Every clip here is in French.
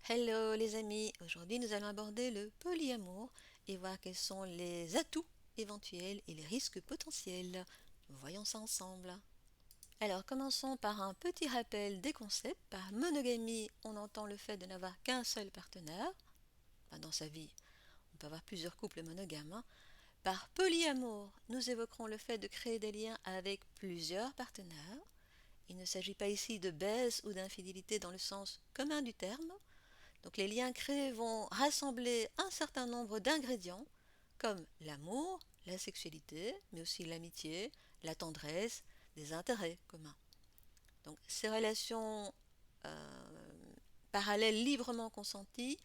Hello les amis, aujourd'hui nous allons aborder le polyamour et voir quels sont les atouts éventuels et les risques potentiels. Voyons ça ensemble. Alors commençons par un petit rappel des concepts. Par monogamie, on entend le fait de n'avoir qu'un seul partenaire. Dans sa vie, on peut avoir plusieurs couples monogames. Par polyamour, nous évoquerons le fait de créer des liens avec plusieurs partenaires. Il ne s'agit pas ici de baisse ou d'infidélité dans le sens commun du terme. Donc les liens créés vont rassembler un certain nombre d'ingrédients comme l'amour, la sexualité, mais aussi l'amitié, la tendresse, des intérêts communs. Donc ces relations parallèles librement consenties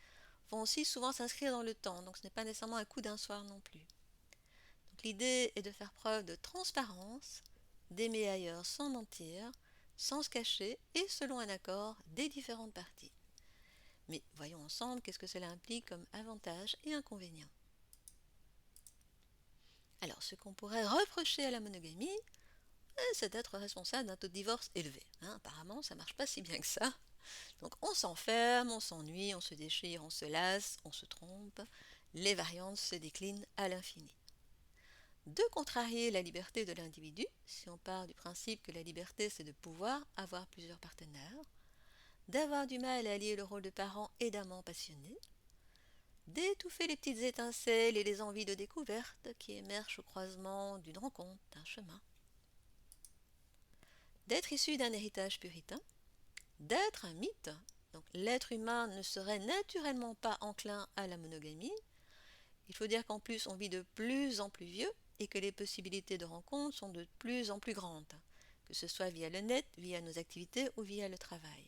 vont aussi souvent s'inscrire dans le temps, donc ce n'est pas nécessairement un coup d'un soir non plus. Donc l'idée est de faire preuve de transparence, d'aimer ailleurs sans mentir, sans se cacher et selon un accord des différentes parties. Mais voyons ensemble qu'est-ce que cela implique comme avantages et inconvénients. Alors, ce qu'on pourrait reprocher à la monogamie, c'est d'être responsable d'un taux de divorce élevé. Apparemment, ça ne marche pas si bien que ça. Donc, on s'enferme, on s'ennuie, on se déchire, on se lasse, on se trompe. Les variantes se déclinent à l'infini. De contrarier la liberté de l'individu, si on part du principe que la liberté, c'est de pouvoir avoir plusieurs partenaires, d'avoir du mal à allier le rôle de parent et d'amant passionné, d'étouffer les petites étincelles et les envies de découverte qui émergent au croisement d'une rencontre, d'un chemin, d'être issu d'un héritage puritain, d'être un mythe. Donc l'être humain ne serait naturellement pas enclin à la monogamie. Il faut dire qu'en plus on vit de plus en plus vieux et que les possibilités de rencontre sont de plus en plus grandes, que ce soit via le net, via nos activités ou via le travail.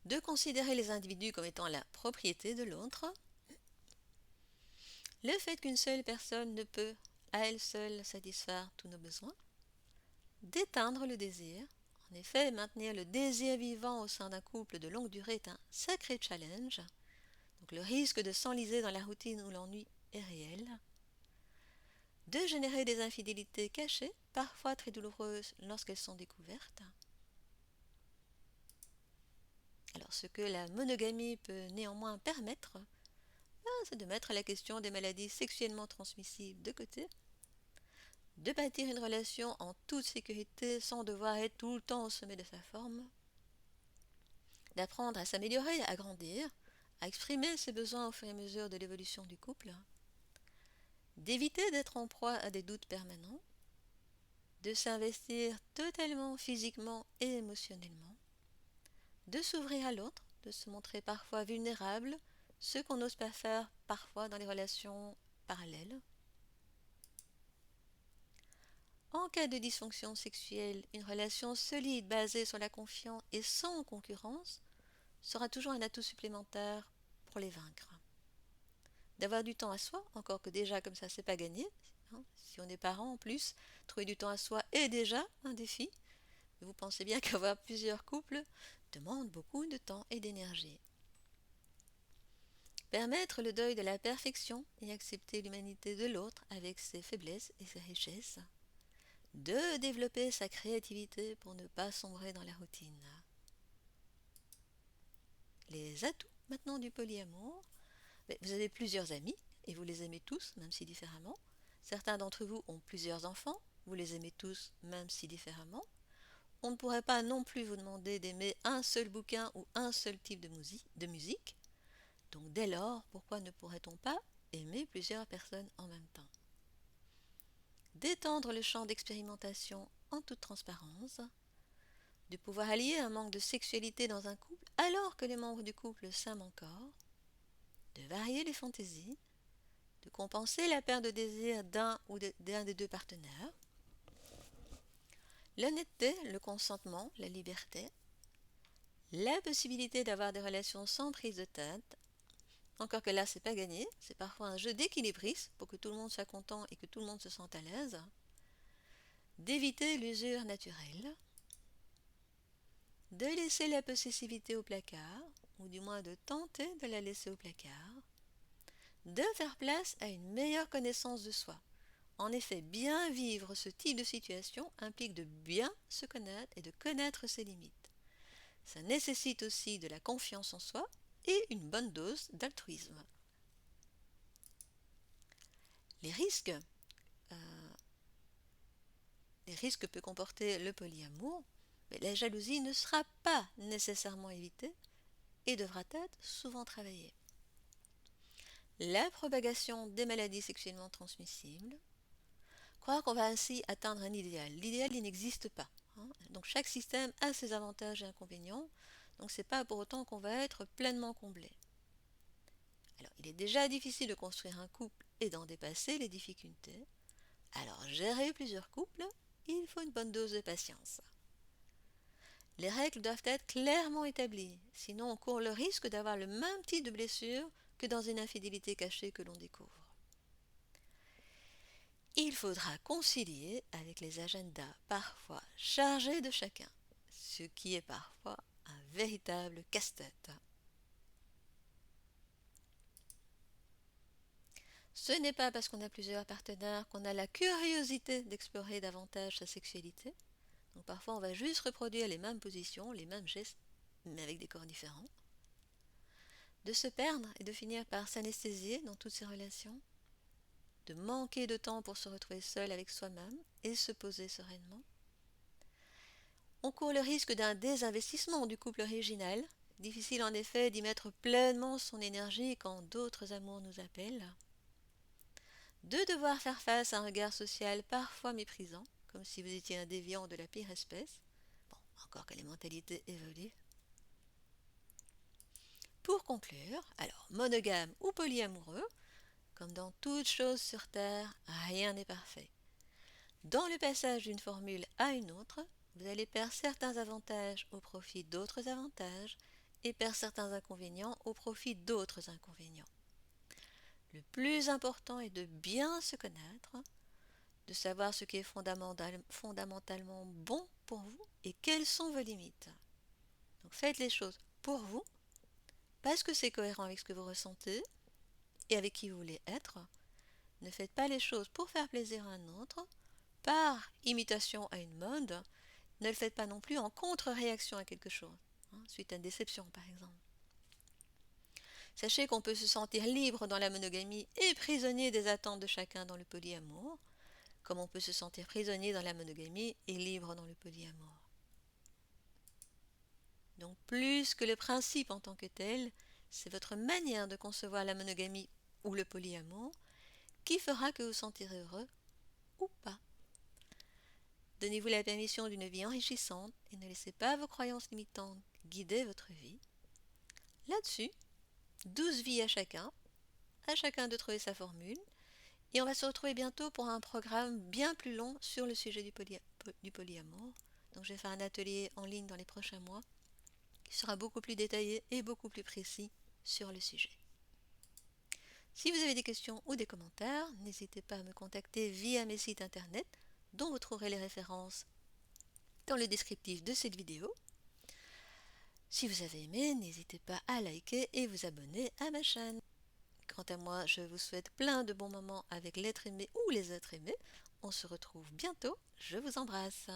De considérer les individus comme étant la propriété de l'autre, le fait qu'une seule personne ne peut à elle seule satisfaire tous nos besoins, d'éteindre le désir. En effet, maintenir le désir vivant au sein d'un couple de longue durée est un sacré challenge. Donc le risque de s'enliser dans la routine ou l'ennui est réel. De générer des infidélités cachées, parfois très douloureuses lorsqu'elles sont découvertes. Alors ce que la monogamie peut néanmoins permettre, c'est de mettre la question des maladies sexuellement transmissibles de côté, de bâtir une relation en toute sécurité sans devoir être tout le temps au sommet de sa forme, d'apprendre à s'améliorer, à grandir, à exprimer ses besoins au fur et à mesure de l'évolution du couple, d'éviter d'être en proie à des doutes permanents, de s'investir totalement physiquement et émotionnellement, de s'ouvrir à l'autre, de se montrer parfois vulnérable, ce qu'on n'ose pas faire parfois dans les relations parallèles. En cas de dysfonction sexuelle, une relation solide basée sur la confiance et sans concurrence sera toujours un atout supplémentaire pour les vaincre. D'avoir du temps à soi, encore que déjà comme ça c'est pas gagné. Si on est parent en plus, trouver du temps à soi est déjà un défi. Vous pensez bien qu'avoir plusieurs couples demande beaucoup de temps et d'énergie. Permettre le deuil de la perfection et accepter l'humanité de l'autre avec ses faiblesses et ses richesses. De développer sa créativité pour ne pas sombrer dans la routine. Les atouts maintenant du polyamour. Vous avez plusieurs amis et vous les aimez tous, même si différemment. Certains d'entre vous ont plusieurs enfants, vous les aimez tous, même si différemment. On ne pourrait pas non plus vous demander d'aimer un seul bouquin ou un seul type de musique. Donc dès lors, pourquoi ne pourrait-on pas aimer plusieurs personnes en même temps? D'étendre le champ d'expérimentation en toute transparence, de pouvoir allier un manque de sexualité dans un couple alors que les membres du couple s'aiment encore, de varier les fantaisies, de compenser la perte de désir d'un des deux partenaires, l'honnêteté, le consentement, la liberté, la possibilité d'avoir des relations sans prise de tête, encore que là c'est pas gagné, c'est parfois un jeu d'équilibriste pour que tout le monde soit content et que tout le monde se sente à l'aise, d'éviter l'usure naturelle, de laisser la possessivité au placard, ou du moins de tenter de la laisser au placard, de faire place à une meilleure connaissance de soi. En effet, bien vivre ce type de situation implique de bien se connaître et de connaître ses limites. Ça nécessite aussi de la confiance en soi et une bonne dose d'altruisme. Les risques, euh, les risques que peut comporter le polyamour, mais la jalousie ne sera pas nécessairement évitée et devra être souvent travaillée. La propagation des maladies sexuellement transmissibles, croire qu'on va ainsi atteindre un idéal. L'idéal, il n'existe pas. Donc chaque système a ses avantages et inconvénients, donc c'est pas pour autant qu'on va être pleinement comblé. Alors il est déjà difficile de construire un couple et d'en dépasser les difficultés. Alors gérer plusieurs couples, il faut une bonne dose de patience. Les règles doivent être clairement établies, sinon on court le risque d'avoir le même type de blessure que dans une infidélité cachée que l'on découvre. Il faudra concilier avec les agendas parfois chargés de chacun, ce qui est parfois un véritable casse-tête. Ce n'est pas parce qu'on a plusieurs partenaires qu'on a la curiosité d'explorer davantage sa sexualité. Donc parfois on va juste reproduire les mêmes positions, les mêmes gestes, mais avec des corps différents. De se perdre et de finir par s'anesthésier dans toutes ces relations. De manquer de temps pour se retrouver seul avec soi-même et se poser sereinement. On court le risque d'un désinvestissement du couple original. Difficile en effet d'y mettre pleinement son énergie quand d'autres amours nous appellent. De devoir faire face à un regard social parfois méprisant, comme si vous étiez un déviant de la pire espèce. Bon, encore que les mentalités évoluent. Pour conclure, alors monogame ou polyamoureux, comme dans toute chose sur Terre, rien n'est parfait. Dans le passage d'une formule à une autre, vous allez perdre certains avantages au profit d'autres avantages et perdre certains inconvénients au profit d'autres inconvénients. Le plus important est de bien se connaître, de savoir ce qui est fondamentalement bon pour vous et quelles sont vos limites. Donc faites les choses pour vous, parce que c'est cohérent avec ce que vous ressentez et avec qui vous voulez être. Ne faites pas les choses pour faire plaisir à un autre, par imitation à une mode. Ne le faites pas non plus en contre-réaction à quelque chose, suite à une déception par exemple. Sachez qu'on peut se sentir libre dans la monogamie et prisonnier des attentes de chacun dans le polyamour, comme on peut se sentir prisonnier dans la monogamie et libre dans le polyamour. Donc plus que le principe en tant que tel, c'est votre manière de concevoir la monogamie ou le polyamour qui fera que vous sentirez heureux ou pas. Donnez-vous la permission d'une vie enrichissante et ne laissez pas vos croyances limitantes guider votre vie. Là-dessus, 12 vies à chacun de trouver sa formule, et on va se retrouver bientôt pour un programme bien plus long sur le sujet du polyamour. Donc je vais faire un atelier en ligne dans les prochains mois qui sera beaucoup plus détaillé et beaucoup plus précis sur le sujet. Si vous avez des questions ou des commentaires, n'hésitez pas à me contacter via mes sites internet dont vous trouverez les références dans le descriptif de cette vidéo. Si vous avez aimé, n'hésitez pas à liker et vous abonner à ma chaîne. Quant à moi, je vous souhaite plein de bons moments avec l'être aimé ou les êtres aimés. On se retrouve bientôt. Je vous embrasse.